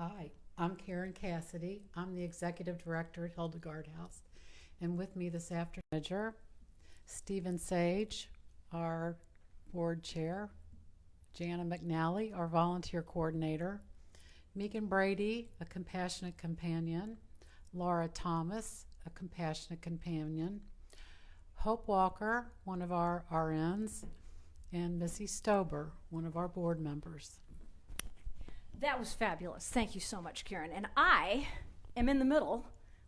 Hi, I'm Karen Cassidy. I'm the Executive Director at Hildegard House. And with me this afternoon, manager, Stephen Sage, our board chair, Jana McNally, our volunteer coordinator, Megan Brady, a compassionate companion, Laura Thomas, a compassionate companion, Hope Walker, one of our RNs, and Missy Stober, one of our board members. That was fabulous. Thank you so much, Karen. And I am in the middle,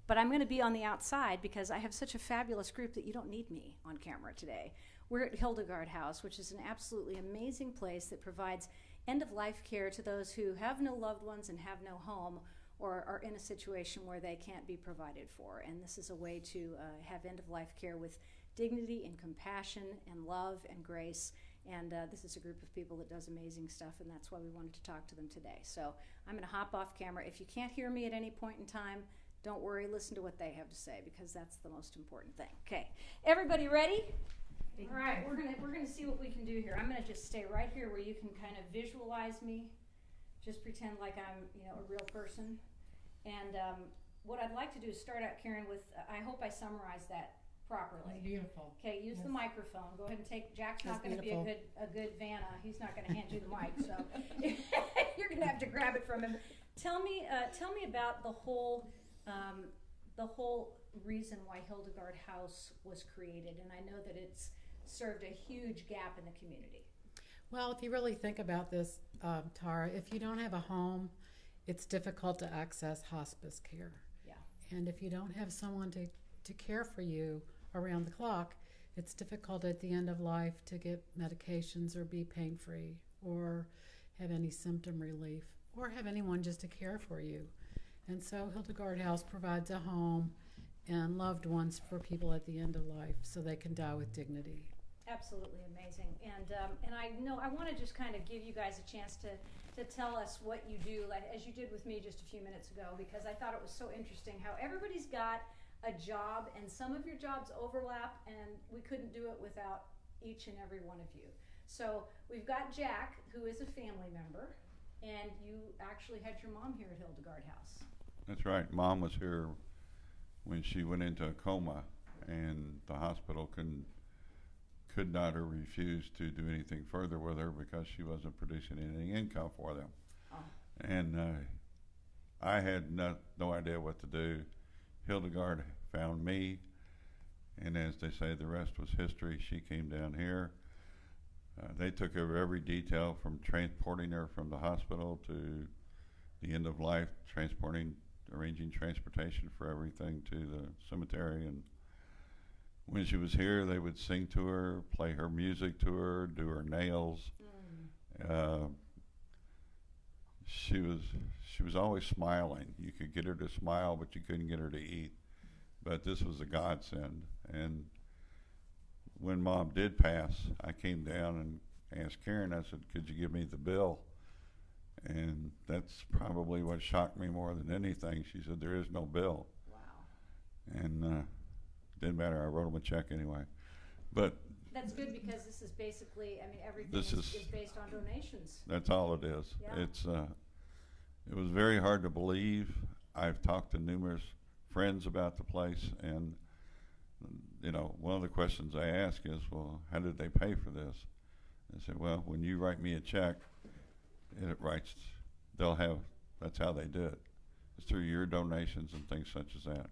but I'm going to be on the outside because I have such a fabulous group that you don't need me on camera today. We're at Hildegard House, which is an absolutely amazing place that provides end-of-life care to those who have no loved ones and have no home or are in a situation where they can't be provided for. And this is a way to have end-of-life care with dignity and compassion and love and grace. And this is a group of people that does amazing stuff, and that's why we wanted to talk to them today. So I'm going to hop off camera. If you can't hear me at any point in time, don't worry. Listen to what they have to say, because that's the most important thing. Okay, everybody ready? All right, we're gonna see what we can do here. I'm going to just stay right here where you can kind of visualize me. Just pretend like I'm, a real person. And what I'd like to do is start out, Karen, with I hope I summarized that properly. That's beautiful. Okay, use the microphone. Go ahead and take. Jack's not going to be a good Vanna. He's not going to hand you the mic, so you're going to have to grab it from him. Tell me about the whole reason why Hildegard House was created, and I know that it's served a huge gap in the community. Well, if you really think about this, Tara, if you don't have a home, it's difficult to access hospice care. Yeah. And if you don't have someone to care for you around the clock, it's difficult at the end of life to get medications or be pain-free or have any symptom relief or have anyone just to care for you. And so Hildegard House provides a home and loved ones for people at the end of life so they can die with dignity. Absolutely amazing. And I want to just kind of give you guys a chance to tell us what you do, like as you did with me just a few minutes ago, because I thought it was so interesting how everybody's got a job and some of your jobs overlap, and we couldn't do it without each and every one of you. So we've got Jack, who is a family member, and you actually had your mom here at Hildegard House. That's right. Mom was here when she went into a coma, and the hospital could not or refused to do anything further with her because she wasn't producing any income for them. Oh. And I had no idea what to do. Hildegard found me, and as they say, the rest was history. She came down here. They took over every detail from transporting her from the hospital to the end of life, arranging transportation for everything to the cemetery. And when she was here, they would sing to her, play her music to her, do her nails. She was always smiling. You could get her to smile, but you couldn't get her to eat. But this was a godsend. And when Mom did pass, I came down and asked Karen, I said, could you give me the bill? And that's probably what shocked me more than anything. She said, there is no bill. Wow. And didn't matter, I wrote them a check anyway. But that's good, because this is basically, everything is based on donations. That's all it is. Yeah. It was very hard to believe. I've talked to numerous friends about the place, and one of the questions I ask is, well, how did they pay for this? I said, well, when you write me a check, that's how they do it. It's through your donations and things such as that.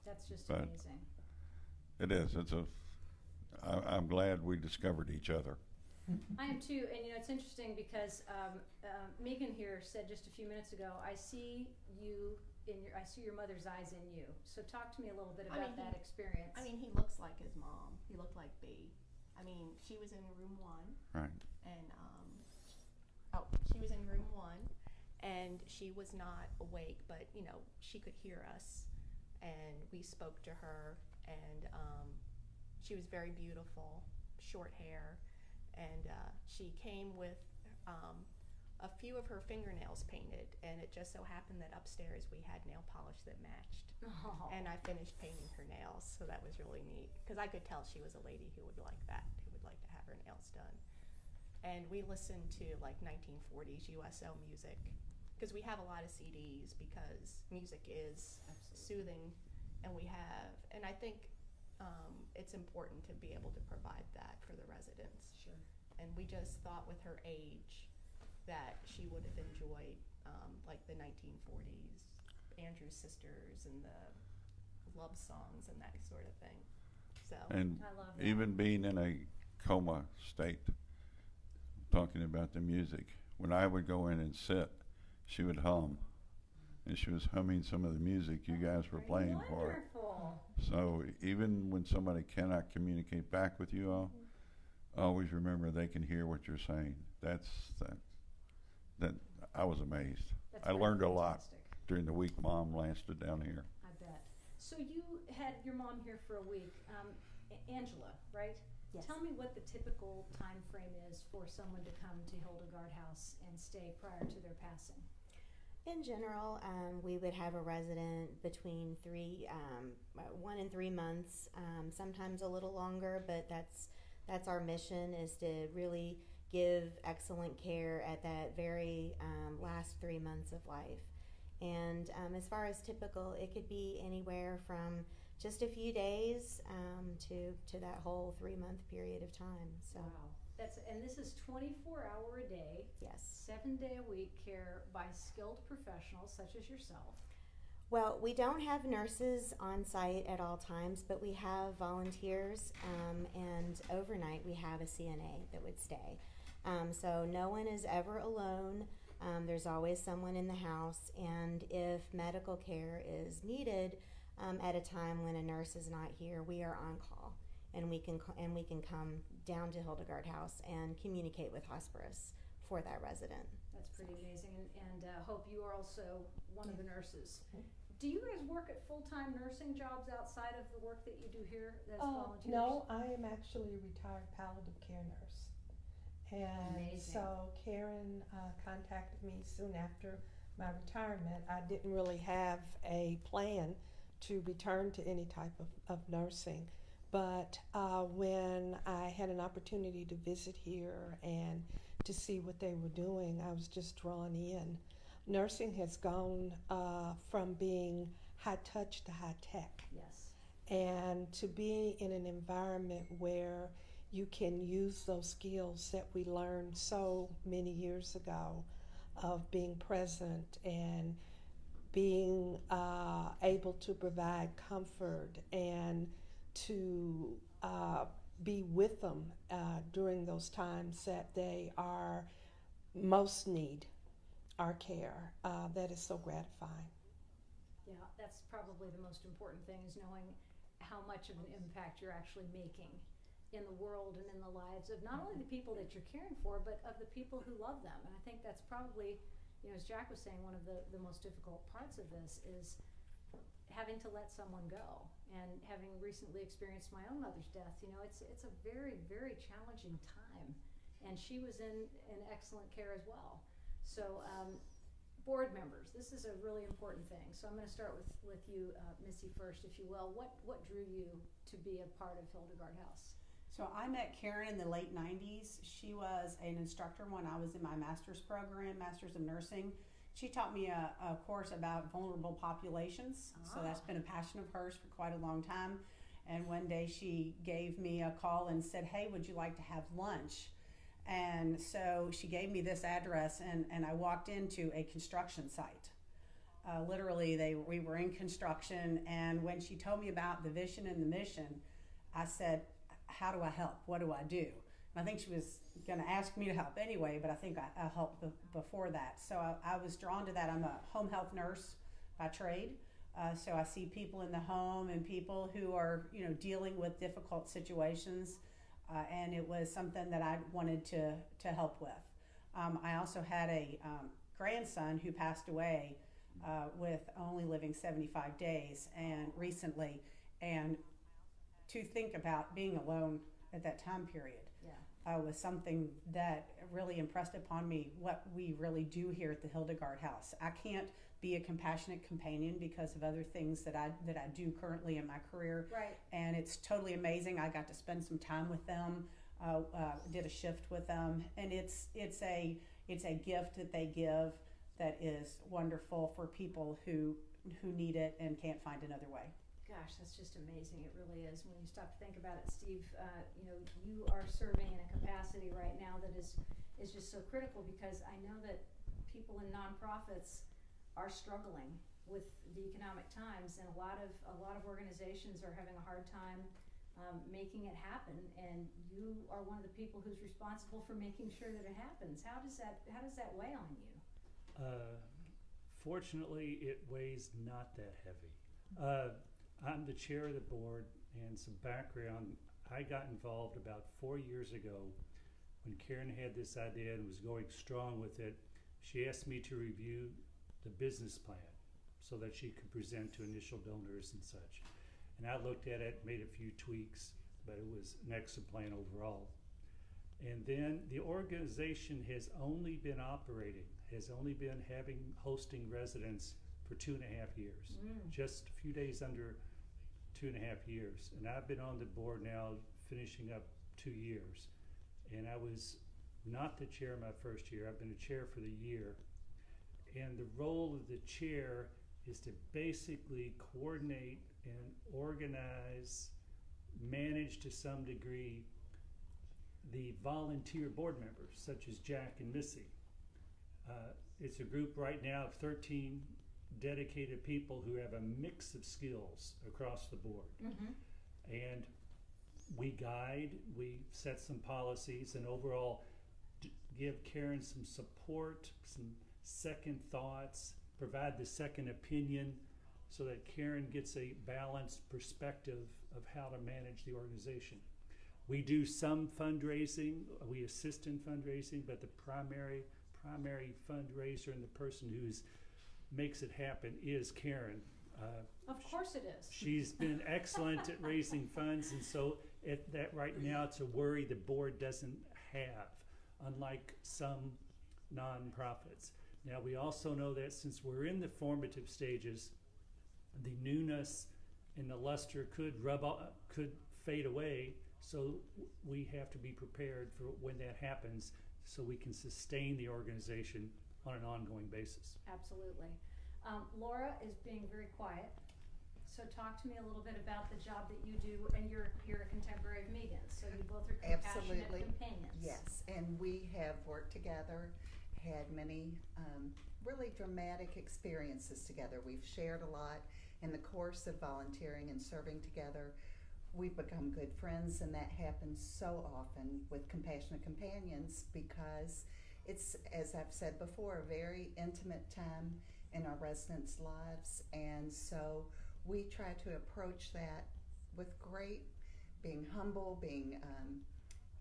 That's just amazing. It is. I'm glad we discovered each other. I am too, and it's interesting because Megan here said just a few minutes ago, I see your mother's eyes in you. So talk to me a little bit about that experience. He looks like his mom. He looked like B. She was in room 1. Right. And she was in room 1, and she was not awake, but she could hear us, and we spoke to her, and she was very beautiful, short hair, and she came with a few of her fingernails painted, and it just so happened that upstairs we had nail polish that matched. Oh. And I finished painting her nails, so that was really neat, because I could tell she was a lady who would like that, who would like to have her nails done. And we listened to like 1940s USO music because we have a lot of CDs because music is soothing, and I think it's important to be able to provide that for the residents. Sure. And we just thought with her age that she would have enjoyed like the 1940s, Andrew's Sisters, and the love songs and that sort of thing. So And I love that. even being in a coma state, talking about the music, when I would go in and sit, she would hum. And she was humming some of the music you guys were playing for her. Wonderful. So even when somebody cannot communicate back with you all, always remember they can hear what you're saying. That I was amazed. That's I learned a lot fantastic. during the week Mom lasted down here. I bet. So you had your mom here for a week. Angela, right? Yes. Tell me what the typical time frame is for someone to come to Hildegard House and stay prior to their passing. In general, we would have a resident between 1 and 3 months, sometimes a little longer, but that's our mission, is to really give excellent care at that very last 3 months of life. And as far as typical, it could be anywhere from just a few days to that whole 3-month period of time. So Wow. And this is 24-hour a day, yes. 7-day-a-week care by skilled professionals such as yourself. Well, we don't have nurses on site at all times, but we have volunteers, and overnight we have a CNA that would stay. So no one is ever alone. There's always someone in the house, and if medical care is needed at a time when a nurse is not here, we are on call, and we can come down to Hildegard House and communicate with hospice for that resident. That's pretty amazing. And Hope, you are also one of the nurses. Do you guys work at full-time nursing jobs outside of the work that you do here as volunteers? No, I am actually a retired palliative care nurse. And Amazing. so Karen contacted me soon after my retirement. I didn't really have a plan to return to any type of nursing. But when I had an opportunity to visit here and to see what they were doing, I was just drawn in. Nursing has gone from being high touch to high tech. Yes. And to be in an environment where you can use those skills that we learned so many years ago of being present and being able to provide comfort and to be with them during those times that they are most need our care. That is so gratifying. Yeah, that's probably the most important thing, is knowing how much of an impact you're actually making in the world and in the lives of not only the people that you're caring for, but of the people who love them. And I think that's probably, as Jack was saying, one of the most difficult parts of this is having to let someone go. And having recently experienced my own mother's death, it's a very, very challenging time. And she was in excellent care as well. So board members, this is a really important thing. So I'm going to start with you, Missy, first, if you will. What drew you to be a part of Hildegard House? So I met Karen in the late 90s. She was an instructor when I was in my master's program, Master's of Nursing. She taught me a course about vulnerable populations. So that's been a passion of hers for quite a long time. And one day she gave me a call and said, "Hey, would you like to have lunch?" And so she gave me this address, and I walked into a construction site. Literally, we were in construction, and when she told me about the vision and the mission, I said, "How do I help? What do I do?" And I think she was going to ask me to help anyway, but I think I helped before that. So I was drawn to that. I'm a home health nurse by trade, so I see people in the home and people who are dealing with difficult situations. And it was something that I wanted to help with. I also had a grandson who passed away with only living 75 days and recently, and to think about being alone at that time period was something that really impressed upon me what we really do here at the Hildegard House. I can't be a compassionate companion because of other things that I do currently in my career. Right. And it's totally amazing. I got to spend some time with them, did a shift with them, and it's a gift that they give that is wonderful for people who need it and can't find another way. Gosh, that's just amazing. It really is. When you stop to think about it, Steve, you are serving in a capacity right now that is just so critical, because I know that people in nonprofits are struggling with the economic times, and a lot of organizations are having a hard time making it happen. And you are one of the people who's responsible for making sure that it happens. How does that weigh on you? Fortunately, it weighs not that heavy. I'm the chair of the board, and some background. I got involved about 4 years ago when Karen had this idea and was going strong with it. She asked me to review the business plan so that she could present to initial donors and such. And I looked at it, made a few tweaks, but it was an excellent plan overall. And then the organization has only been hosting residents for 2.5 years, just a few days under 2.5 years. And I've been on the board now finishing up 2 years. And I was not the chair my first year. I've been a chair for the year. And the role of the chair is to basically coordinate and organize, manage to some degree, the volunteer board members, such as Jack and Missy. It's a group right now of 13 dedicated people who have a mix of skills across the board. And we guide, we set some policies, and overall give Karen some support, some second thoughts, provide the second opinion, so that Karen gets a balanced perspective of how to manage the organization. We do some fundraising, we assist in fundraising, but the primary fundraiser and the person who makes it happen is Karen. Of course it is. She's been excellent at raising funds, and so that right now it's a worry the board doesn't have, unlike some nonprofits. Now we also know that since we're in the formative stages, the newness and the luster could fade away, so we have to be prepared for when that happens, so we can sustain the organization on an ongoing basis. Absolutely. Laura is being very quiet, so talk to me a little bit about the job that you do, and you're a contemporary of Megan's, so you both are compassionate Absolutely. companions. Yes, and we have worked together, had many really dramatic experiences together. We've shared a lot in the course of volunteering and serving together. We've become good friends, and that happens so often with Compassionate Companions, because it's, as I've said before, a very intimate time in our residents' lives, and so we try to approach that with being humble,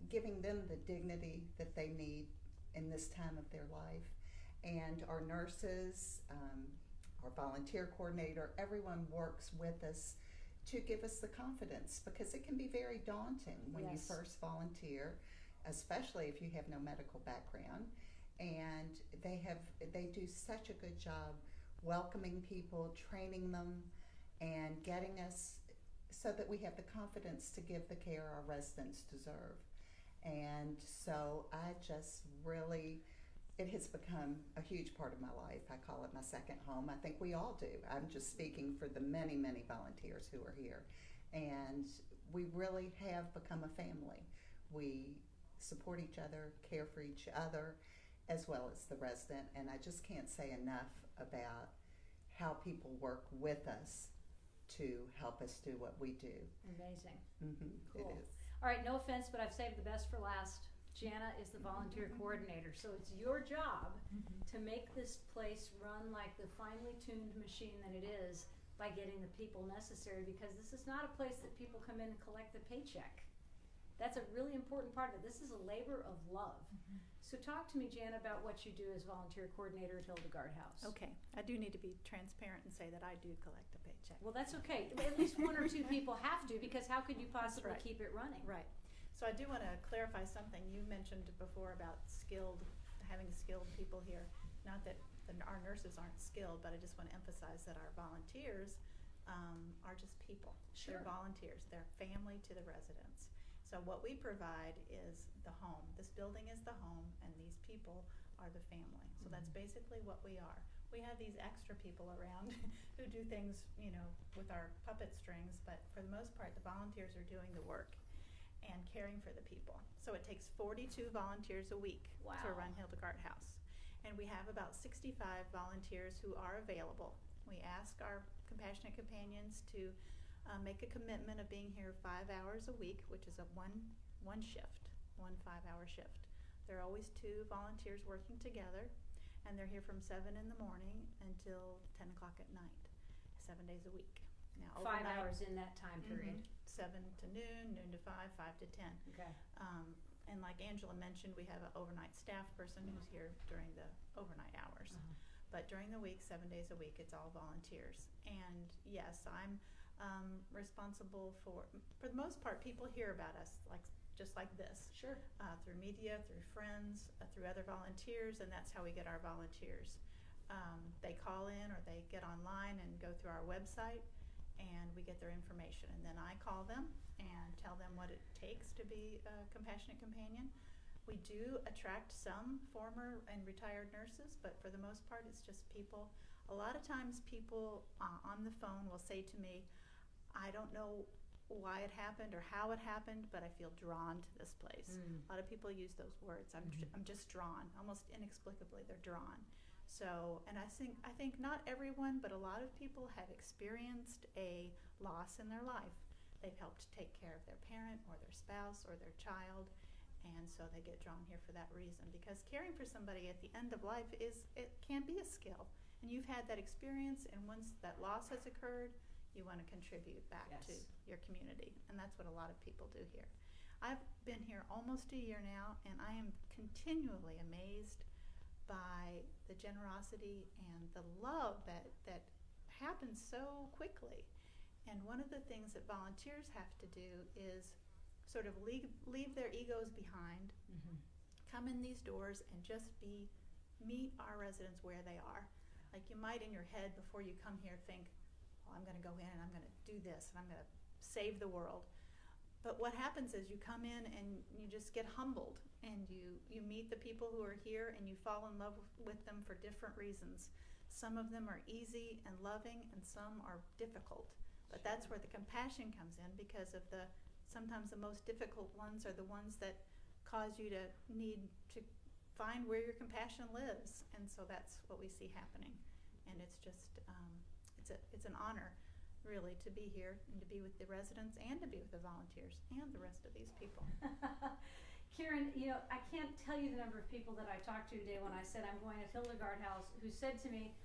giving them the dignity that they need in this time of their life. And our nurses, our volunteer coordinator, everyone works with us to give us the confidence, because it can be very daunting when you first volunteer, especially if you have no medical background. And they do such a good job welcoming people, training them, and getting us so that we have the confidence to give the care our residents deserve. And so it has become a huge part of my life. I call it my second home. I think we all do. I'm just speaking for the many, many volunteers who are here. And we really have become a family. We support each other, care for each other, as well as the resident. And I just can't say enough about how people work with us to help us do what we do. Amazing. Cool. It is. All right, no offense, but I've saved the best for last. Jana is the volunteer coordinator, so it's your job to make this place run like the finely tuned machine that it is by getting the people necessary, because this is not a place that people come in and collect the paycheck. That's a really important part of it. This is a labor of love. So talk to me, Jana, about what you do as volunteer coordinator at Hildegard House. Okay, I do need to be transparent and say that I do collect a paycheck. Well, that's okay. At least one or two people have to, because how could you possibly right. keep it running? Right. So I do want to clarify something you mentioned before about having skilled people here. Not that our nurses aren't skilled, but I just want to emphasize that our volunteers are just people. Sure. They're volunteers. They're family to the residents. So what we provide is the home. This building is the home, and these people are the family. So that's basically what we are. We have these extra people around who do things, you know, with our puppet strings, but for the most part, the volunteers are doing the work and caring for the people. So it takes 42 volunteers a week to Wow. run Hildegard House. And we have about 65 volunteers who are available. We ask our compassionate companions to make a commitment of being here 5 hours a week, which is a one shift, 1 5-hour shift. There are always 2 volunteers working together, and they're here from 7 in the morning until 10 o'clock at night, 7 days a week. Now, 5 overnight, hours in that time period. 7 to noon, noon to 5, 5 to 10. Okay. And like Angela mentioned, we have an overnight staff person who's here during the overnight hours. But during the week, 7 days a week, it's all volunteers. And yes, I'm responsible for the most part, people hear about us just like this. Sure. Through media, through friends, through other volunteers, and that's how we get our volunteers. They call in or they get online and go through our website, and we get their information. And then I call them and tell them what it takes to be a compassionate companion. We do attract some former and retired nurses, but for the most part, it's just people. A lot of times people on the phone will say to me, I don't know why it happened or how it happened, but I feel drawn to this place. A lot of people use those words. I'm just drawn, almost inexplicably they're drawn. So, and I think not everyone, but a lot of people have experienced a loss in their life. They've helped take care of their parent or their spouse or their child, and so they get drawn here for that reason. Because caring for somebody at the end of life it can be a skill, and you've had that experience, and once that loss has occurred, you want to contribute back to your community, and that's what a lot of people do here. I've been here almost a year now, and I am continually amazed by the generosity and the love that happens so quickly. And one of the things that volunteers have to do is sort of leave their egos behind, come in these doors and just meet our residents where they are. Like you might in your head before you come here think, well, I'm going to go in and I'm going to do this and I'm going to save the world. But what happens is you come in and you just get humbled, and you meet the people who are here and you fall in love with them for different reasons. Some of them are easy and loving, and some are difficult. But that's where the compassion comes in, because of sometimes the most difficult ones are the ones that cause you to need to find where your compassion lives. And so that's what we see happening. And it's just, it's an honor, really, to be here and to be with the residents and to be with the volunteers and the rest of these people. Karen, you know, I can't tell you the number of people that I talked to today when I said I'm going to Hildegard House who said to me,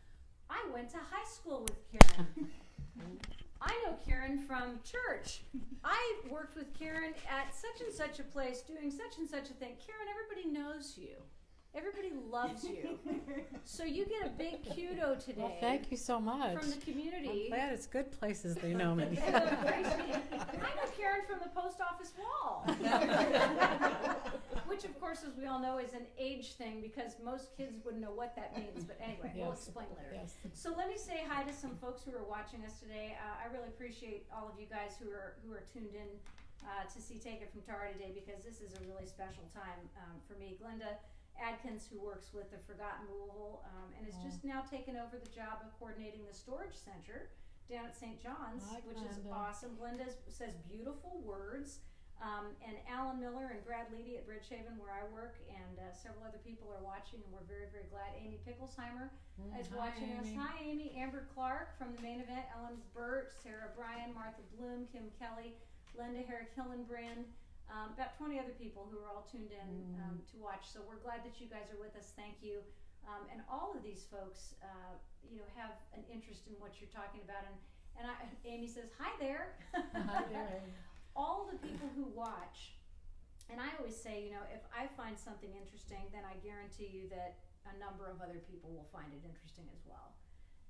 I went to high school with Karen. I know Karen from church. I worked with Karen at such and such a place doing such and such a thing. Karen, everybody knows you. Everybody loves you. So you get a big kudo today. Well, thank you so much. From the community. I'm glad it's good places they know me. I know Karen from the post office wall. Which, of course, as we all know, is an age thing, because most kids wouldn't know what that means. But anyway, we'll explain later. Yes. So let me say hi to some folks who are watching us today. I really appreciate all of you guys who are tuned in to see Take It From Tara today, because this is a really special time for me. Glenda Adkins, who works with the Forgotten Louisville and has just now taken over the job of coordinating the storage center down at St. John's, which is awesome. Glenda says beautiful words. And Alan Miller and Brad Leedy at Bridgehaven, where I work, and several other people are watching, and we're very, very glad. Amy Picklesheimer is watching us. Hi, Amy. Amber Clark from the main event, Ellen Burt, Sarah Bryan, Martha Bloom, Kim Kelly, Linda Herrick-Hillenbrand, about 20 other people who are all tuned in to watch. So we're glad that you guys are with us. Thank you. And all of these folks, have an interest in what you're talking about. And Amy says, hi there. Hi there. All the people who watch, and I always say, if I find something interesting, then I guarantee you that a number of other people will find it interesting as well.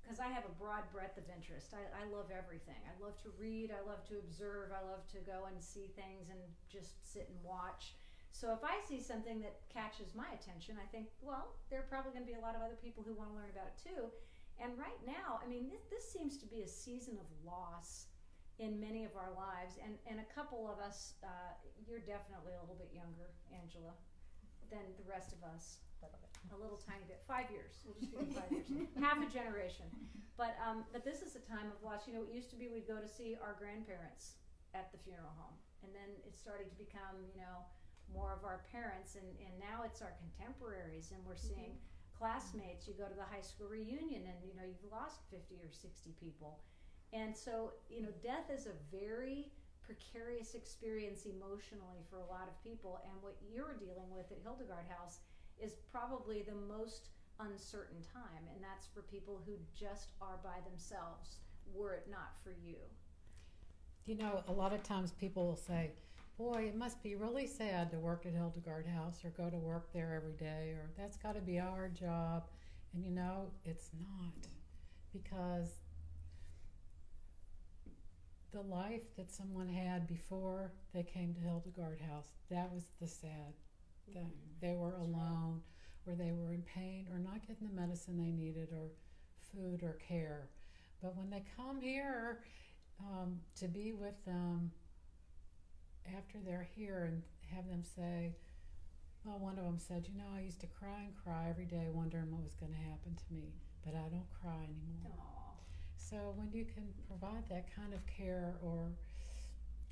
Because I have a broad breadth of interest. I love everything. I love to read, I love to observe, I love to go and see things and just sit and watch. So if I see something that catches my attention, I think, well, there are probably going to be a lot of other people who want to learn about it too. And right now, I mean, this seems to be a season of loss in many of our lives, and a couple of us, you're definitely a little bit younger, Angela, than the rest of us. little bit. A little tiny bit. 5 years. We'll just give it 5 years. Half a generation. But this is a time of loss. You know, it used to be we'd go to see our grandparents at the funeral home. And then it started to become, you know, more of our parents. And now it's our contemporaries. And we're seeing classmates. You go to the high school reunion and, you know, you've lost 50 or 60 people. And so, you know, death is a very precarious experience emotionally for a lot of people. And what you're dealing with at Hildegard House is probably the most uncertain time, and that's for people who just are by themselves, were it not for you. You know, a lot of times people will say, boy, it must be really sad to work at Hildegard House or go to work there every day, or that's got to be a hard job. And you know, it's not, because the life that someone had before they came to Hildegard House, that was the sad. That they were alone, or they were in pain, or not getting the medicine they needed, or food or care. But when they come here to be with them after they're here and have them say, well, one of them said, you know, I used to cry and cry every day wondering what was going to happen to me, but I don't cry anymore. Aww. So when you can provide that kind of care or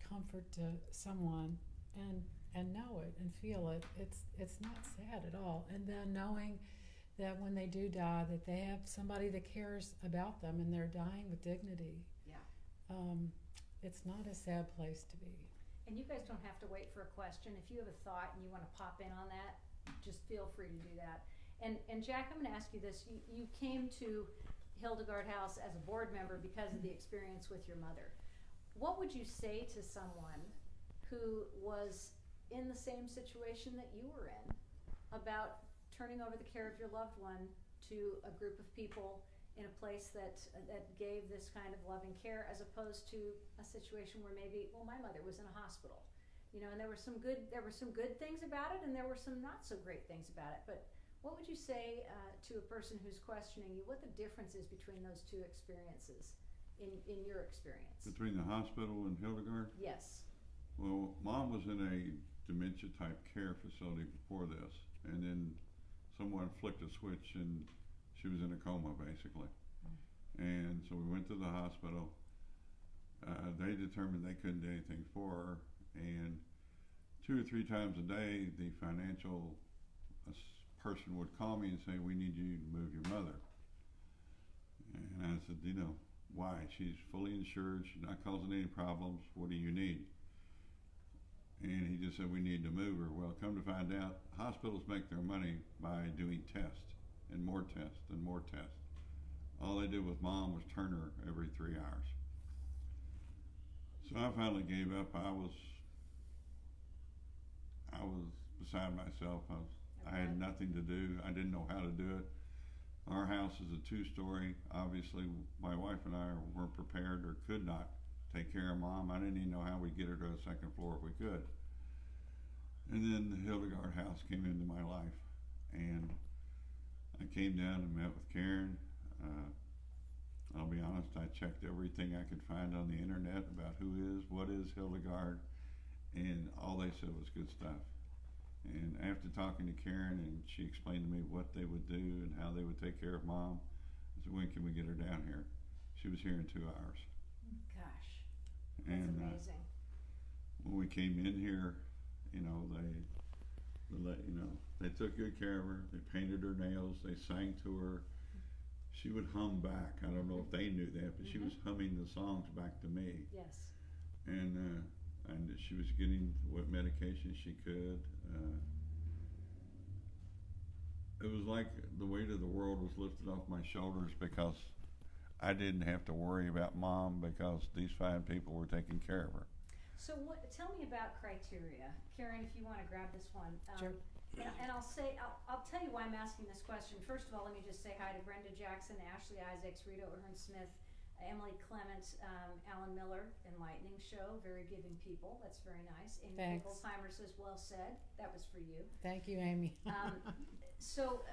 comfort to someone and know it and feel it, it's not sad at all. And then knowing that when they do die, that they have somebody that cares about them and they're dying with dignity. Yeah. It's not a sad place to be. And you guys don't have to wait for a question. If you have a thought and you want to pop in on that, just feel free to do that. And Jack, I'm going to ask you this. You came to Hildegard House as a board member because of the experience with your mother. What would you say to someone who was in the same situation that you were in about turning over the care of your loved one to a group of people in a place that gave this kind of loving care, as opposed to a situation where maybe, well, my mother was in a hospital, you know, and there were some good things about it, and there were some not so great things about it. But what would you say to a person who's questioning you, what the difference is between those two experiences in your experience? Between the hospital and Hildegard? Yes. Well, Mom was in a dementia type care facility before this, and then someone flicked a switch and she was in a coma basically. And so we went to the hospital. They determined they couldn't do anything for her, and 2 or 3 times a day the financial person would call me and say, we need you to move your mother. And I said, you know, why? She's fully insured, she's not causing any problems, what do you need? And he just said, we need to move her. Well, come to find out, hospitals make their money by doing tests and more tests and more tests. All they did with Mom was turn her every 3 hours. So I finally gave up. I was beside myself. I had nothing to do. I didn't know how to do it. Our house is a 2-story. Obviously, my wife and I weren't prepared or could not take care of Mom. I didn't even know how we'd get her to the 2nd floor if we could. And then the Hildegard House came into my life, and I came down and met with Karen. I'll be honest, I checked everything I could find on the internet about what is Hildegard, and all they said was good stuff. And after talking to Karen, and she explained to me what they would do and how they would take care of Mom, I said, when can we get her down here? She was here in 2 hours. Gosh, that's And amazing. when we came in here, you know, they took good care of her. They painted her nails. They sang to her. She would hum back. I don't know if they knew that, but she was humming the songs back to me. Yes. And she was getting what medication she could. It was like the weight of the world was lifted off my shoulders, because I didn't have to worry about Mom, because these fine people were taking care of her. So tell me about criteria. Karen, if you want to grab this one. Sure. And I'll tell you why I'm asking this question. First of all, let me just say hi to Brenda Jackson, Ashley Isaacs, Rita O'Hearn-Smith, Emily Clement, Alan Miller, Enlightening Show, very giving people. That's very nice. Amy Thanks. Picklesheimer says, well said. That was for you. Thank you, Amy. So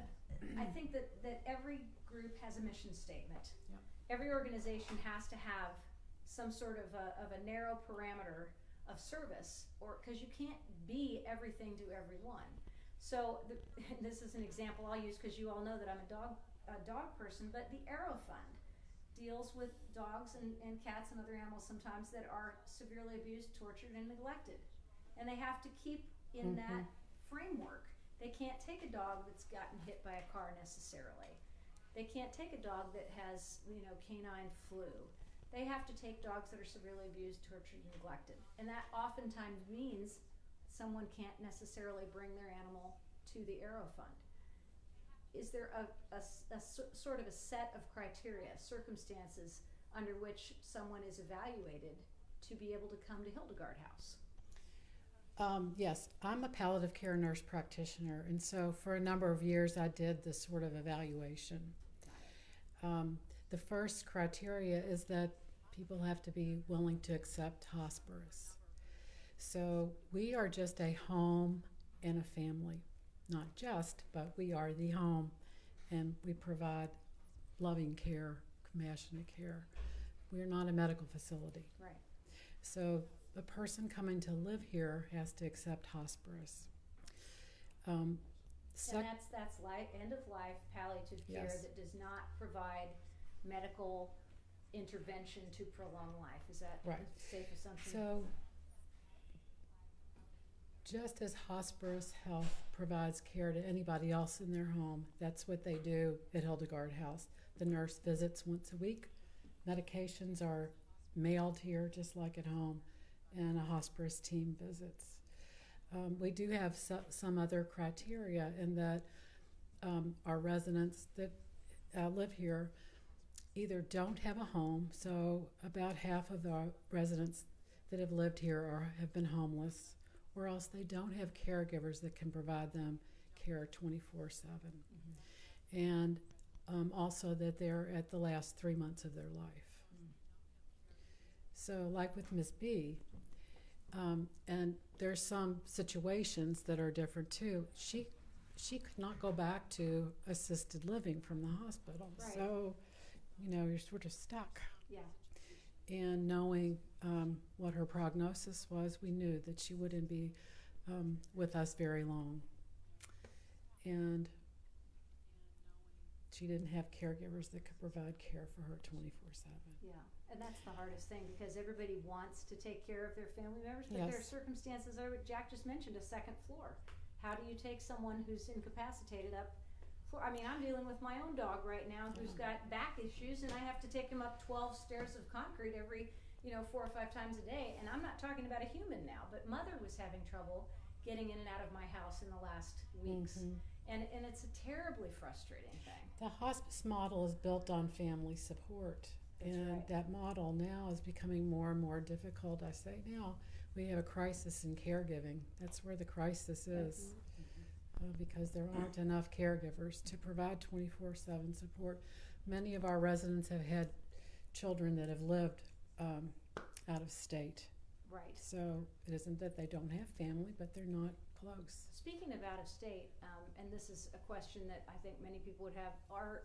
I think that every group has a mission statement. Yep. Every organization has to have some sort of a narrow parameter of service, or because you can't be everything to everyone. So this is an example I'll use because you all know that I'm a dog person, but the Arrow Fund deals with dogs and cats and other animals sometimes that are severely abused, tortured, and neglected. And they have to keep in that framework. They can't take a dog that's gotten hit by a car necessarily. They can't take a dog that has, canine flu. They have to take dogs that are severely abused, tortured, and neglected. And that oftentimes means someone can't necessarily bring their animal to the Arrow Fund. Is there a sort of a set of criteria, circumstances under which someone is evaluated to be able to come to Hildegard House? Yes, I'm a palliative care nurse practitioner, and so for a number of years I did this sort of evaluation. The first criteria is that people have to be willing to accept hospice. So we are just a home and a family. Not just, but we are the home, and we provide loving care, compassionate care. We are not a medical facility. Right. So a person coming to live here has to accept hospice. And that's life, end of life palliative care Yes. that does not provide medical intervention to prolong life. Is that Right. a safe assumption? So just as hospice health provides care to anybody else in their home, that's what they do at Hildegard House. The nurse visits once a week. Medications are mailed here just like at home, and a hospice team visits. We do have some other criteria in that our residents that live here either don't have a home, so about half of the residents that have lived here have been homeless, or else they don't have caregivers that can provide them care 24/7. And also that they're at the last 3 months of their life. So like with Miss B, and there's some situations that are different too. She could not go back to assisted living from the hospital. Right. So, you're sort of stuck. Yeah. And knowing what her prognosis was, we knew that she wouldn't be with us very long. And she didn't have caregivers that could provide care for her 24/7. Yeah, and that's the hardest thing because everybody wants to take care of their family members, but there are Yes. circumstances, Jack just mentioned, a second floor. How do you take someone who's incapacitated up floor? I mean, I'm dealing with my own dog right now who's got back issues, and I have to take him up 12 stairs of concrete every, 4 or 5 times a day. And I'm not talking about a human now, but Mother was having trouble getting in and out of my house in the last weeks. And it's a terribly frustrating thing. The hospice model is built on family support. That's And right. that model now is becoming more and more difficult. I say now we have a crisis in caregiving. That's where the crisis is. Because there aren't enough caregivers to provide 24/7 support. Many of our residents have had children that have lived out of state. Right. So it isn't that they don't have family, but they're not close. Speaking of out of state, and this is a question that I think many people would have, are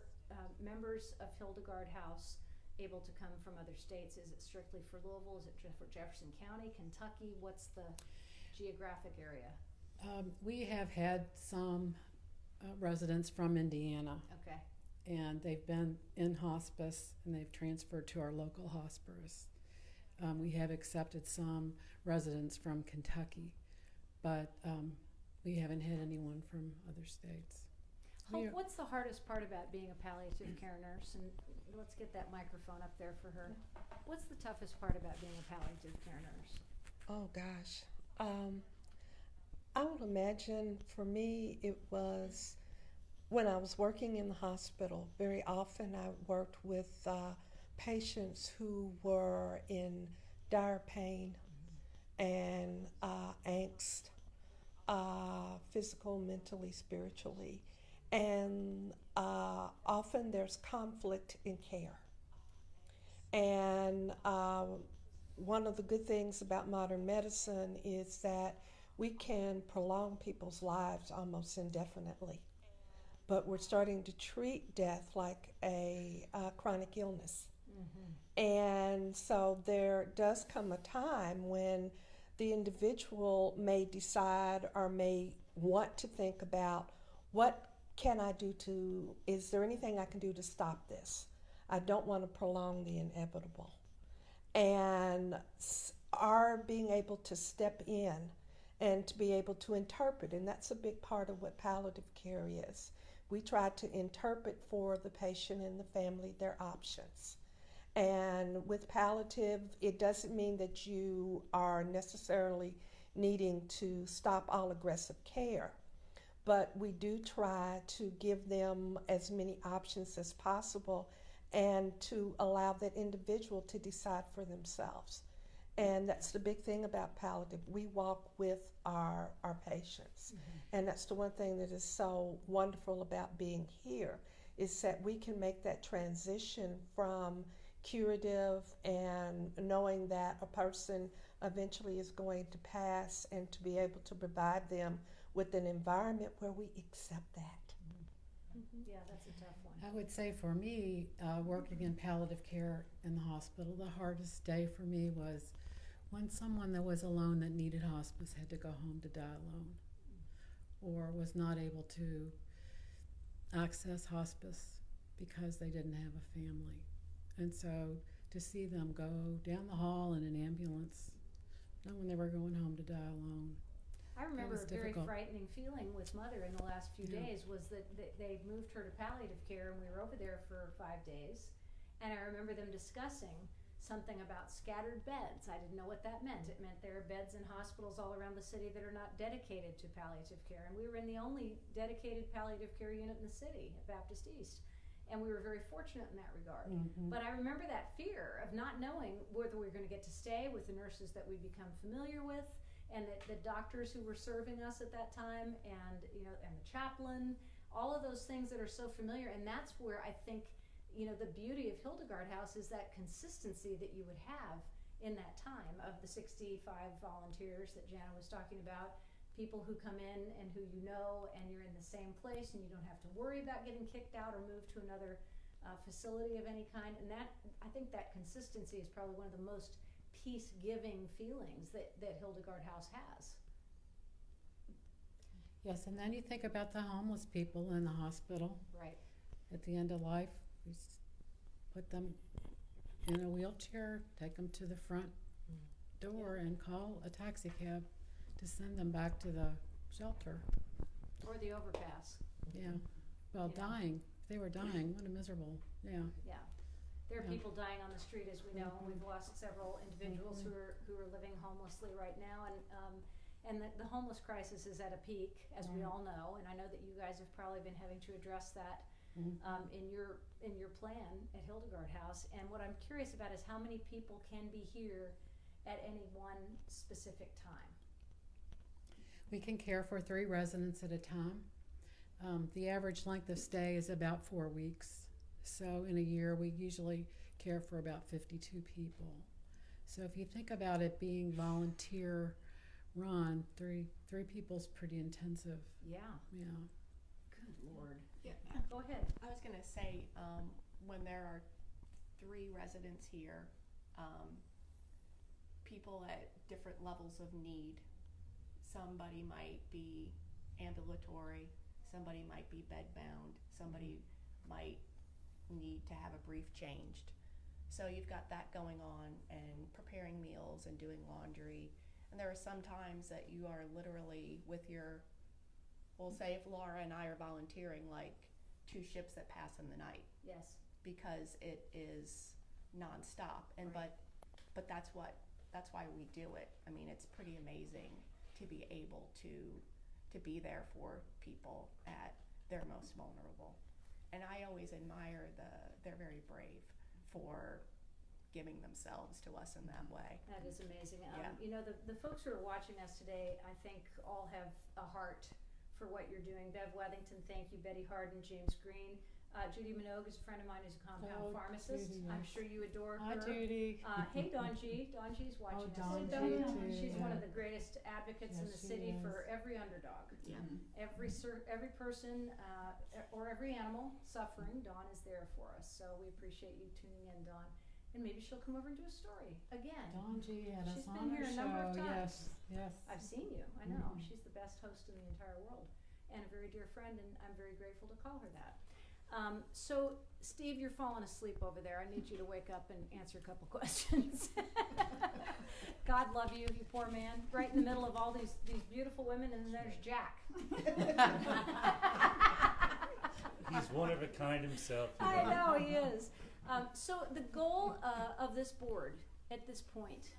members of Hildegard House able to come from other states? Is it strictly for Louisville? Is it for Jefferson County, Kentucky? What's the geographic area? We have had some residents from Indiana, Okay. and they've been in hospice and they've transferred to our local hospice. We have accepted some residents from Kentucky, but we haven't had anyone from other states. Hope, what's the hardest part about being a palliative care nurse? And let's get that microphone up there for her. What's the toughest part about being a palliative care nurse? Oh gosh. I would imagine for me it was when I was working in the hospital. Very often I worked with patients who were in dire pain and angst, physical, mentally, spiritually. And often there's conflict in care. And one of the good things about modern medicine is that we can prolong people's lives almost indefinitely. But we're starting to treat death like a chronic illness. And so there does come a time when the individual may decide or may want to think about what can I do is there anything I can do to stop this? I don't want to prolong the inevitable. And our being able to step in and to be able to interpret, and that's a big part of what palliative care is. We try to interpret for the patient and the family their options. And with palliative, it doesn't mean that you are necessarily needing to stop all aggressive care, but we do try to give them as many options as possible and to allow that individual to decide for themselves. And that's the big thing about palliative. We walk with our patients. And that's the one thing that is so wonderful about being here, is that we can make that transition from curative and knowing that a person eventually is going to pass, and to be able to provide them with an environment where we accept that. Yeah, that's a tough one. I would say for me, working in palliative care in the hospital, the hardest day for me was when someone that was alone that needed hospice had to go home to die alone, or was not able to access hospice because they didn't have a family. And so to see them go down the hall in an ambulance, knowing they were going home to die alone. I remember was a very difficult. frightening feeling with Mother in the last few Yeah. days was that they moved her to palliative care, and we were over there for 5 days. And I remember them discussing something about scattered beds. I didn't know what that meant. It meant there are beds in hospitals all around the city that are not dedicated to palliative care. And we were in the only dedicated palliative care unit in the city at Baptist East. And we were very fortunate in that regard. But I remember that fear of not knowing whether we were going to get to stay with the nurses that we'd become familiar with, and the doctors who were serving us at that time, and and the chaplain, all of those things that are so familiar. And that's where I think, the beauty of Hildegard House is that consistency that you would have in that time of the 65 volunteers that Jana was talking about, people who come in and who and you're in the same place, and you don't have to worry about getting kicked out or moved to another facility of any kind. And that, I think that consistency is probably one of the most peace-giving feelings that Hildegard House has. Yes, and then you think about the homeless people in the hospital. Right. At the end of life, we put them in a wheelchair, take them to the front door, and call a taxi cab to send them back to the shelter. Or the overpass. Yeah. Well, Yeah. dying. They were dying. What a miserable. Yeah. Yeah. There are Yeah. people dying on the street, as we know, and we've lost several individuals who are living homelessly right now, and the homeless crisis is at a peak, as we all know, and I know that you guys have probably been having to address that in your plan at Hildegard House. And what I'm curious about is how many people can be here at any one specific time. We can care for 3 residents at a time. The average length of stay is about 4 weeks. So in a year, we usually care for about 52 people. So if you think about it being volunteer run, three people's pretty intensive. Yeah. Yeah. Good Lord. Yeah. Go ahead. I was going to say, when there are 3 residents here, people at different levels of need. Somebody might be ambulatory, somebody might be bedbound, somebody might need to have a brief changed. So you've got that going on, and preparing meals and doing laundry. And there are some times that you are literally with we'll say if Laura and I are volunteering, like 2 ships that pass in the night. Yes. Because it is nonstop. And Right. but that's why we do it. I mean, it's pretty amazing to be able to be there for people at their most vulnerable. And I always admire they're very brave for giving themselves to us in that way. That is amazing. Yeah. The folks who are watching us today, I think all have a heart for what you're doing. Bev Wethington, thank you. Betty Harden, James Green. Judy Minogue is a friend of mine who's a compound pharmacist. Judy, I'm yes. sure you adore Hi, her. Judy. Hey, Dawn G. Dawn G's watching us. Dawn today. G, She's too, one yeah. of the greatest advocates in Yes, the she city is. for every underdog. Yeah. Every person or every animal suffering, Dawn is there for us. So we appreciate you tuning in, Dawn. and maybe she'll come over and do a story again. Dawn G had She's us been on here her a number of show. times. Yes, yes. I've seen you. I know. Mhm. She's the best host in the entire world and a very dear friend, and I'm very grateful to call her that. So, Steve, you're falling asleep over there. I need you to wake up and answer a couple questions. God love you, you poor man. Right in the middle of all these beautiful women, and then there's Jack. He's one of a kind himself. you I know he is. So the goal of this board at this point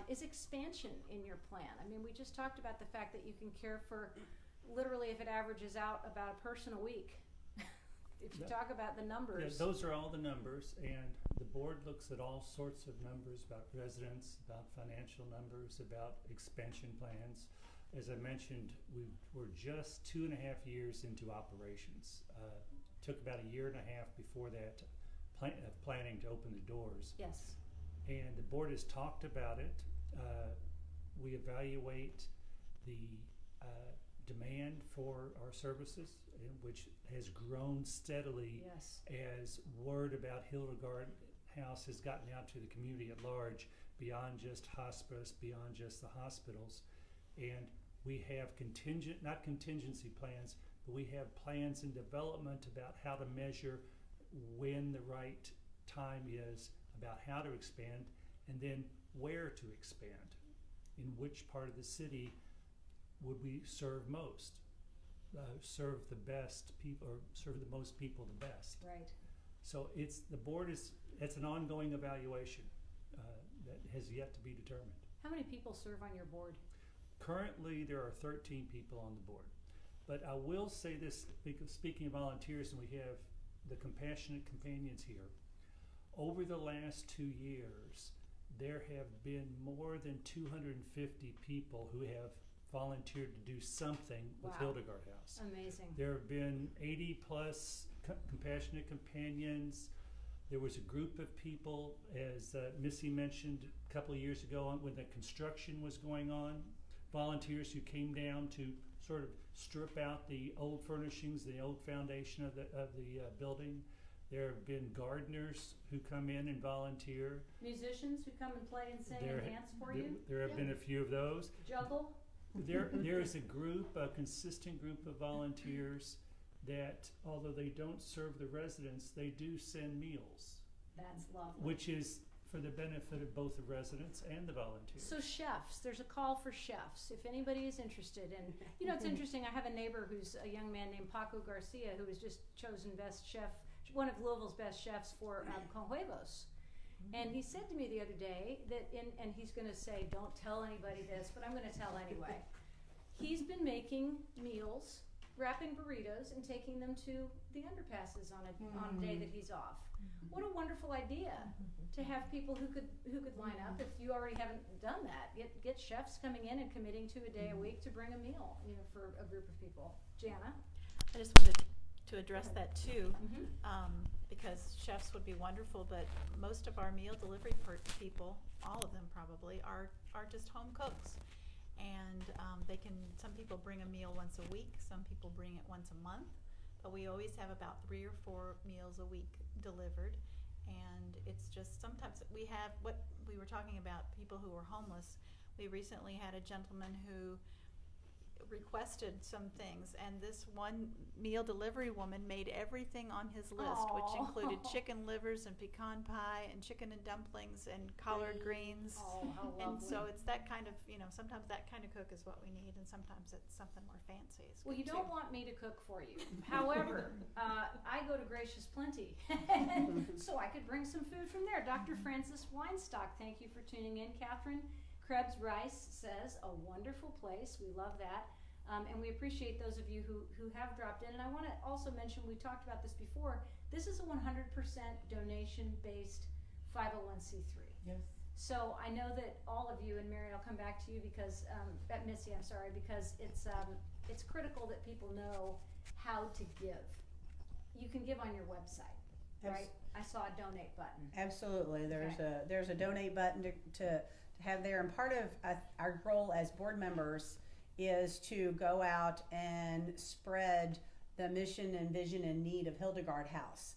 is expansion in your plan. I mean, we just talked about the fact that you can care for literally, if it averages out, about a person a week. If you talk about the numbers. Yeah, those are all the numbers, and the board looks at all sorts of numbers about residents, about financial numbers, about expansion plans. As I mentioned, we're just 2.5 years into operations. Took about a year and a half before that planning to open the doors. Yes. And the board has talked about it. We evaluate the demand for our services, which has grown steadily Yes. as word about Hildegard House has gotten out to the community at large, beyond just hospice, beyond just the hospitals. And we have not contingency plans, but we have plans in development about how to measure when the right time is, about how to expand, and then where to expand. In which part of the city would we serve most? Serve the best people, or serve the most people the best. Right. So it's an ongoing evaluation that has yet to be determined. How many people serve on your board? Currently, there are 13 people on the board. But I will say this, because speaking of volunteers, and we have the Compassionate Companions here, over the last 2 years, there have been more than 250 people who have volunteered to do something with Wow. Hildegard House. Amazing. There have been 80 plus Compassionate Companions. There was a group of people, as Missy mentioned a couple of years ago when the construction was going on, volunteers who came down to sort of strip out the old furnishings, the old foundation of the building. There have been gardeners who come in and volunteer. Musicians who come and play and sing and dance for you? There have been a few of those. Juggle? There is a consistent group of volunteers that, although they don't serve the residents, they do send meals, That's lovely. which is for the benefit of both the residents and the volunteers. So chefs, there's a call for chefs. If anybody is interested in, it's interesting. I have a neighbor who's a young man named Paco Garcia who was just chosen best chef, one of Louisville's best chefs for Con Huevos. And he said to me the other day that, and he's going to say, don't tell anybody this, but I'm going to tell anyway. He's been making meals, wrapping burritos, and taking them to the underpasses on a day that he's off. What a wonderful idea to have people who could line up. If you already haven't done that, get chefs coming in and committing to a day a week to bring a meal, for a group of people. Jana? I just wanted to address that too, because chefs would be wonderful, but most of our meal delivery people, all of them probably, are just home cooks. And some people bring a meal once a week, some people bring it once a month, but we always have about 3 or 4 meals a week delivered. And it's just sometimes we have what we were talking about, people who are homeless. We recently had a gentleman who requested some things, and this one meal delivery woman made everything on his list, which included chicken livers and pecan pie and chicken and dumplings and collard greens. Oh, how lovely. And so it's that kind of, sometimes that kind of cook is what we need, and sometimes it's something more fancy. Well, you don't want me to cook for you. However, I go to Gracious Plenty, so I could bring some food from there. Dr. Francis Weinstock, thank you for tuning in. Catherine Krebs Rice says, a wonderful place. We love that. And we appreciate those of you who have dropped in. And I want to also mention, we talked about this before, this is a 100% donation-based 501c3. Yes. So I know that all of you, and Mary, I'll come back to you because, Missy, I'm sorry, because it's critical that people know how to give. You can give on your website, right? I saw a donate button. Absolutely. There's Okay. a donate button to have there, and part of our role as board members is to go out and spread the mission and vision and need of Hildegard House.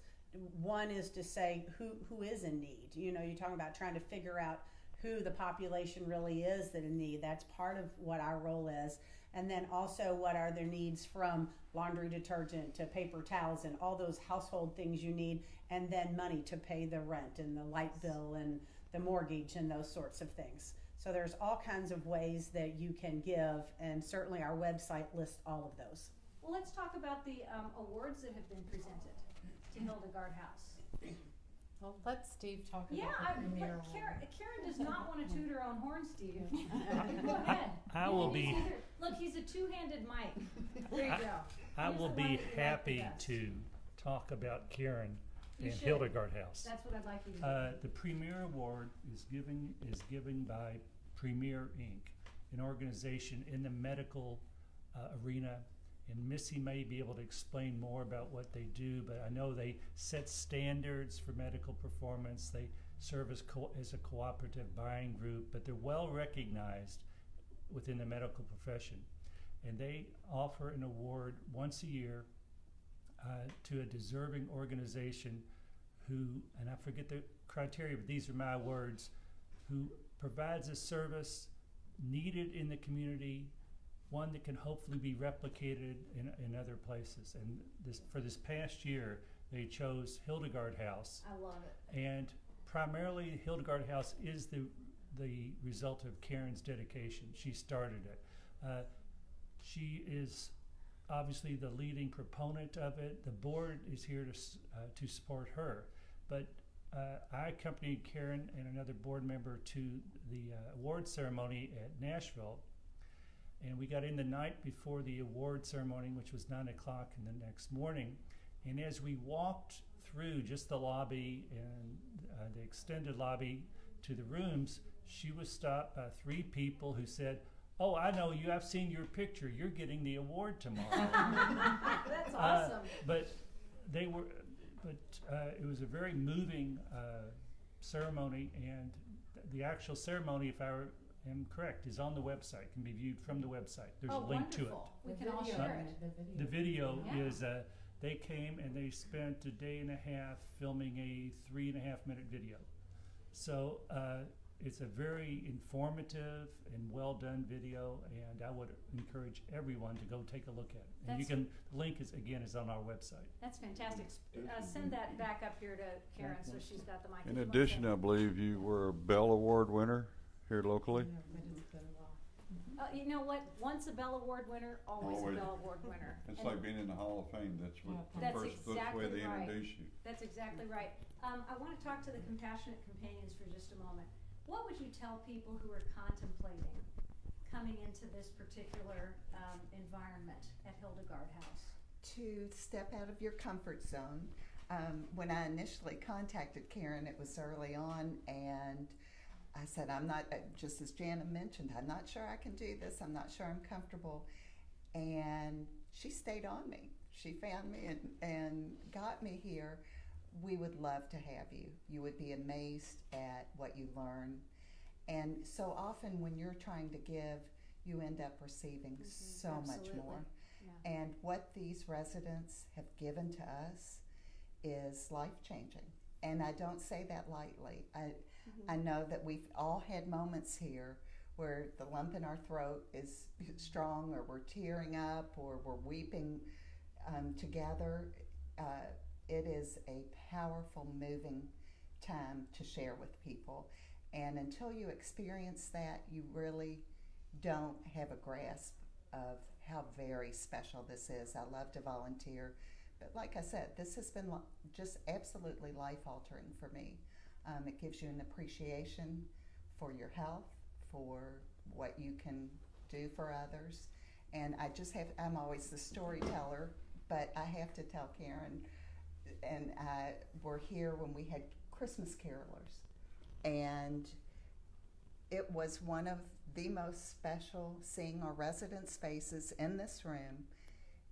one is to say who is in need. You know, you're talking about trying to figure out who the population really is that in need. That's part of what our role is. And then also what are their needs, from laundry detergent to paper towels and all those household things you need, and then money to pay the rent and the light bill and the mortgage and those sorts of things. So there's all kinds of ways that you can give, and certainly our website lists all of those. Well, let's talk about the awards that have been presented to Hildegard House. Well, let Steve talk Yeah, about the premier but award. Karen does not want to toot her own horn, Steve. Go ahead. I will And be- he's look, he's a two-handed mic. There you go. I He's will the one be that you like the happy best. to talk about Karen You and should. Hildegard House. That's what I'd like you to do. The Premier Award is given by Premier Inc., an organization in the medical arena. And Missy may be able to explain more about what they do, but I know they set standards for medical performance. They serve as a cooperative buying group, but they're well recognized within the medical profession. And they offer an award once a year to a deserving organization who, and I forget the criteria, but these are my words, who provides a service needed in the community, one that can hopefully be replicated in other places. And for this past year, they chose Hildegard House. I love it. And primarily, Hildegard House is the result of Karen's dedication. She started it. She is obviously the leading proponent of it. The board is here to support her. But I accompanied Karen and another board member to the award ceremony at Nashville. And we got in the night before the award ceremony, which was 9 o'clock in the next morning. And as we walked through just the lobby and the extended lobby to the rooms, she was stopped by 3 people who said, "Oh, I know you. I've seen your picture. You're getting the award tomorrow." That's awesome. But it was a very moving ceremony, and the actual ceremony, if I am correct, is on the website. Can be viewed from the website. There's a link to it. Wonderful. We can all share it. The video Yeah. is they came and they spent a day and a half filming a 3.5-minute video. So it's a very informative and well done video, and I would encourage everyone to go take a look at it. And the link is on our website. That's fantastic. Send that back up here to Karen so she's got the mic. In addition, I believe you were a Bell Award winner here locally. You know what? Once a Bell Award winner, always Always. a Bell Award winner. It's And like being in the Hall of Fame. That's That's the way exactly they right. introduce you. That's exactly right. I want to talk to the Compassionate Companions for just a moment. What would you tell people who are contemplating coming into this particular environment at Hildegard House? To step out of your comfort zone. When I initially contacted Karen, it was early on, and I said, I'm not, just as Jana mentioned, I'm not sure I can do this. I'm not sure I'm comfortable. And she stayed on me. She found me and got me here. We would love to have you. You would be amazed at what you learn. And so often when you're trying to give, you end up receiving so much Absolutely. more. Yeah. And what these residents have given to us is life-changing. And I don't say that lightly. I know that we've all had moments here where the lump in our throat is strong, or we're tearing up, or we're weeping together. It is a powerful, moving time to share with people. And until you experience that, you really don't have a grasp of how very special this is. I love to volunteer. But like I said, this has been just absolutely life-altering for me. It gives you an appreciation for your health, for what you can do for others. And I'm always the storyteller, but I have to tell Karen, and we're here when we had Christmas carolers. And it was one of the most special seeing our residents' faces in this room.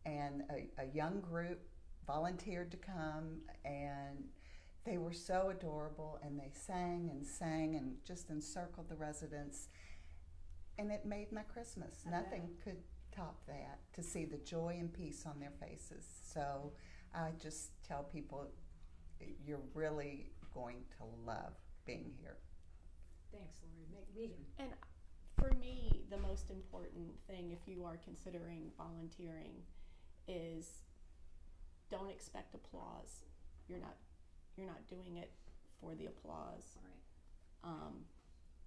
And a young group volunteered to come, and they were so adorable, and they sang and just encircled the residents, and it made my Christmas. Nothing could top that, to see the joy and peace on their faces. So I just tell people, you're really going to love being here. Thanks, Lori. Megan. And for me, the most important thing, if you are considering volunteering, is don't expect applause. You're not doing it for the applause. Right.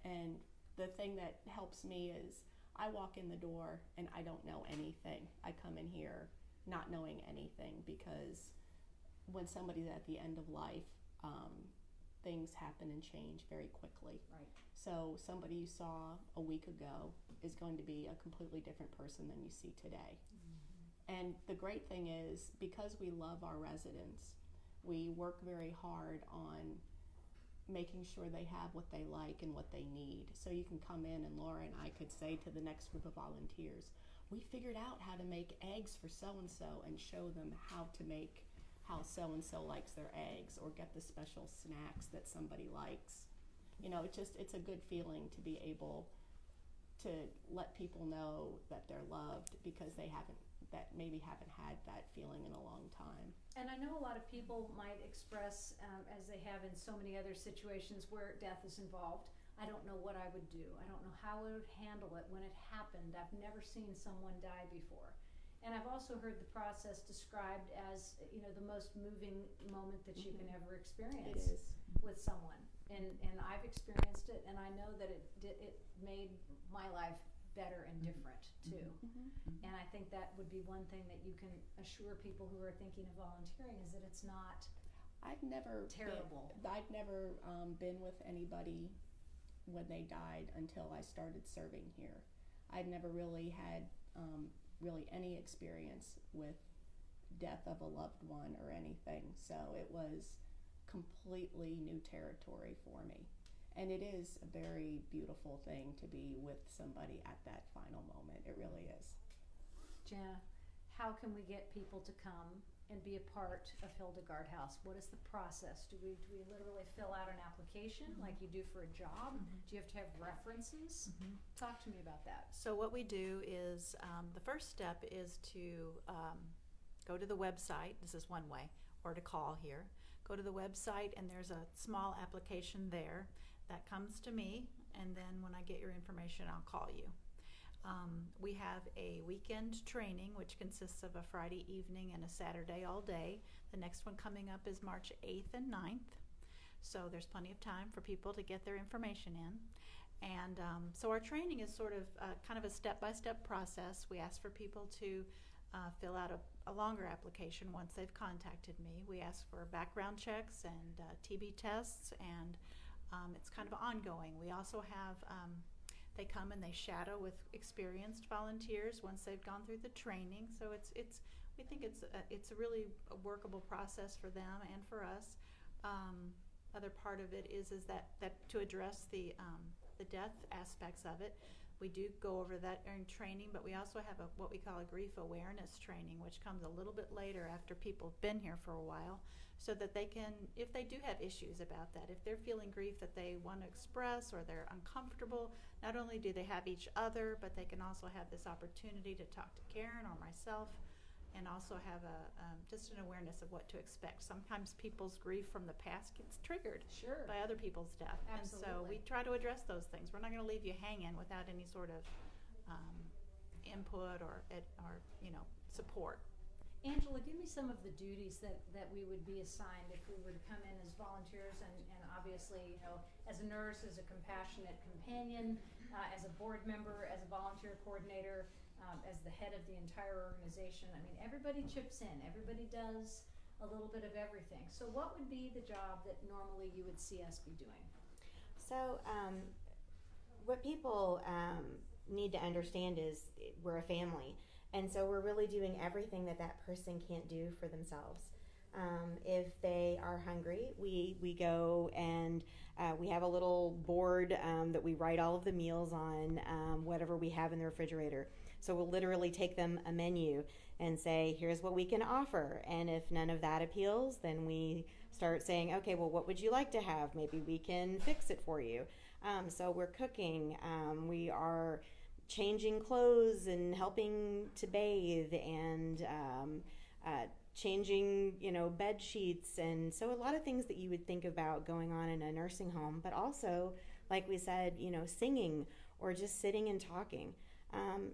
And the thing that helps me is I walk in the door and I don't know anything. I come in here not knowing anything, because when somebody's at the end of life, things happen and change very quickly. Right. So somebody you saw a week ago is going to be a completely different person than you see today. Mm-hmm. And the great thing is, because we love our residents, we work very hard on making sure they have what they like and what they need. So you can come in and Laura and I could say to the next group of volunteers, we figured out how to make eggs for so-and-so, and show them how to make how so-and-so likes their eggs, or get the special snacks that somebody likes. You know, it's a good feeling to be able to let people know that they're loved, because they maybe haven't had that feeling in a long time. And I know a lot of people might express, as they have in so many other situations where death is involved, I don't know what I would do. I don't know how I would handle it when it happened. I've never seen someone die before. And I've also heard the process described as, you know, the most moving moment that you can ever experience with someone. And I've experienced it, and I know that it made my life better and different too. And I think that would be one thing that you can assure people who are thinking of volunteering, is that it's not terrible. I'd never been with anybody when they died until I started serving here. I'd never really had really any experience with death of a loved one or anything, so it was completely new territory for me. And it is a very beautiful thing to be with somebody at that final moment. It really is. Jenna, how can we get people to come and be a part of Hildegard House? What is the process? Do we literally fill out an application like you do for a job? Do you have to have references? Talk to me about that. So what we do is, the first step is to go to the website. This is one way, or to call here. Go to the website, and there's a small application there that comes to me, and then when I get your information, I'll call you. We have a weekend training, which consists of a Friday evening and a Saturday all day. The next one coming up is March 8th and 9th. So there's plenty of time for people to get their information in. And so our training is sort of kind of a step-by-step process. We ask for people to fill out a longer application once they've contacted me. We ask for background checks and TB tests, and it's kind of ongoing. We also have they come and they shadow with experienced volunteers once they've gone through the training. So we think it's a really workable process for them and for us. Other part of it is that to address the death aspects of it, we do go over that during training, but we also have what we call a grief awareness training, which comes a little bit later after people have been here for a while, so that they can, if they do have issues about that, if they're feeling grief that they want to express or they're uncomfortable, not only do they have each other, but they can also have this opportunity to talk to Karen or myself, and also have just an awareness of what to expect. Sometimes people's grief from the past gets triggered by other people's death. Absolutely. And so we try to address those things. We're not going to leave you hanging without any sort of input or support. Angela, give me some of the duties that we would be assigned if we were to come in as volunteers, and obviously, as a nurse, as a compassionate companion, as a board member, as a volunteer coordinator, as the head of the entire organization. I mean, everybody chips in. Everybody does a little bit of everything. So what would be the job that normally you would see us be doing? So what people need to understand is we're a family. And so we're really doing everything that person can't do for themselves. If they are hungry, we go and we have a little board that we write all of the meals on, whatever we have in the refrigerator. So we'll literally take them a menu and say, here's what we can offer. And if none of that appeals, then we start saying, okay, well, what would you like to have? Maybe we can fix it for you. So we're cooking. We are changing clothes and helping to bathe and changing, bed sheets. And so a lot of things that you would think about going on in a nursing home, but also, like we said, singing or just sitting and talking.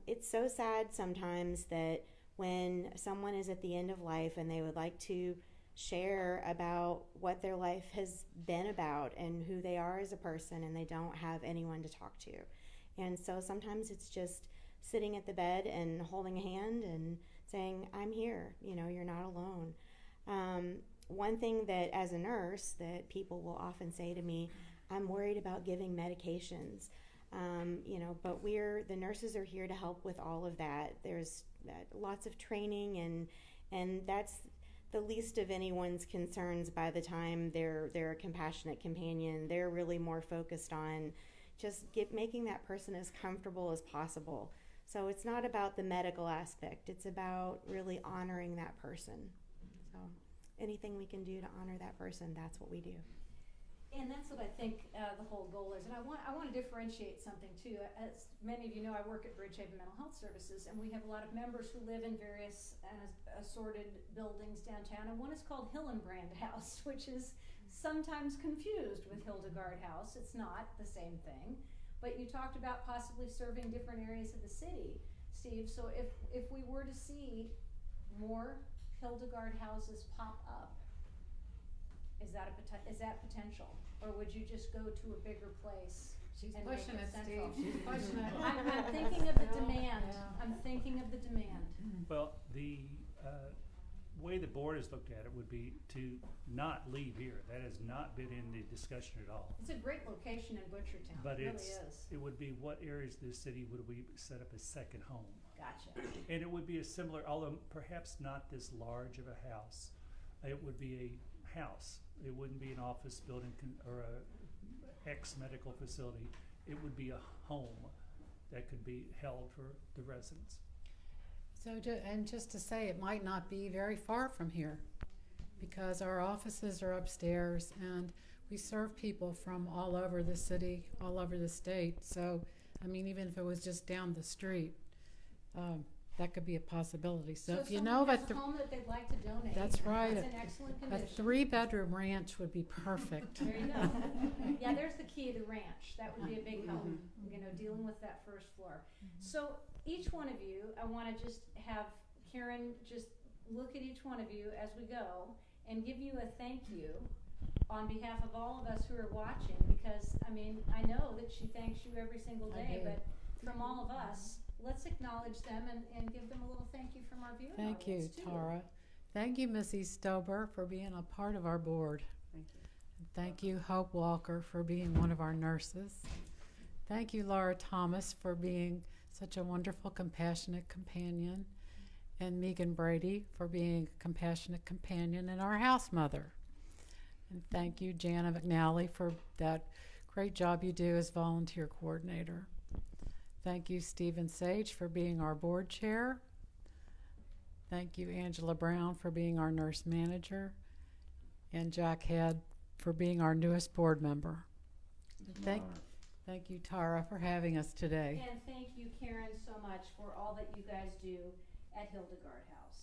It's so sad sometimes that when someone is at the end of life and they would like to share about what their life has been about and who they are as a person, and they don't have anyone to talk to. And so sometimes it's just sitting at the bed and holding a hand and saying, I'm here, you're not alone. One thing that as a nurse that people will often say to me, I'm worried about giving medications. But the nurses are here to help with all of that. There's lots of training, and that's the least of anyone's concerns by the time they're a compassionate companion. They're really more focused on just making that person as comfortable as possible. So it's not about the medical aspect. It's about really honoring that person. So anything we can do to honor that person, that's what we do. And that's what I think the whole goal is. And I want to differentiate something too. As many of you know, I work at Bridgehaven Mental Health Services, and we have a lot of members who live in various assorted buildings downtown. And one is called Hillenbrand House, which is sometimes confused with Hildegard House. It's not the same thing. But you talked about possibly serving different areas of the city, Steve. So if we were to see more Hildegard houses pop up, is that potential, or would you just go to a bigger place? She's and pushing make it, central? Steve. She's pushing it. I'm thinking of the Yeah. demand. Yeah. I'm thinking of the demand. Well, the way the board has looked at it would be to not leave here. That has not been in the discussion at all. It's a great location in Butchertown. But it really is. it would be what areas of the city would we set up a second home? Gotcha. And it would be a similar, although perhaps not this large of a house. It would be a house. It wouldn't be an office building or a ex-medical facility. It would be a home that could be held for the residents. So, just to say, it might not be very far from here, because our offices are upstairs, and we serve people from all over the city, all over the state. So, even if it was just down the street, that could be a possibility. So if you know has a home that they'd like to donate, that's right. It's in excellent A condition. 3-bedroom ranch would be perfect. There you go. Yeah, there's the key, the ranch. That would be a big help, dealing with that first floor. So each one of you, I want to just have Karen just look at each one of you as we go and give you a thank you on behalf of all of us who are watching, because, I know that she thanks you every single day, but from all of us, let's acknowledge them and give them a little thank you from our viewing Thank you, audience, too. Tara. Thank you, Mrs. Stober, for being a part of our board. Thank you. Thank you, Hope Walker, for being one of our nurses. Thank you, Laura Thomas, for being such a wonderful, compassionate companion. And Megan Brady for being a compassionate companion and our house mother. And thank you, Jana McNally, for that great job you do as volunteer coordinator. Thank you, Stephen Sage, for being our board chair. Thank you, Angela Brown, for being our nurse manager. And Jack Head for being our newest board member. Thank you, Tara, for having us today. And thank you, Karen, so much for all that you guys do at Hildegard House.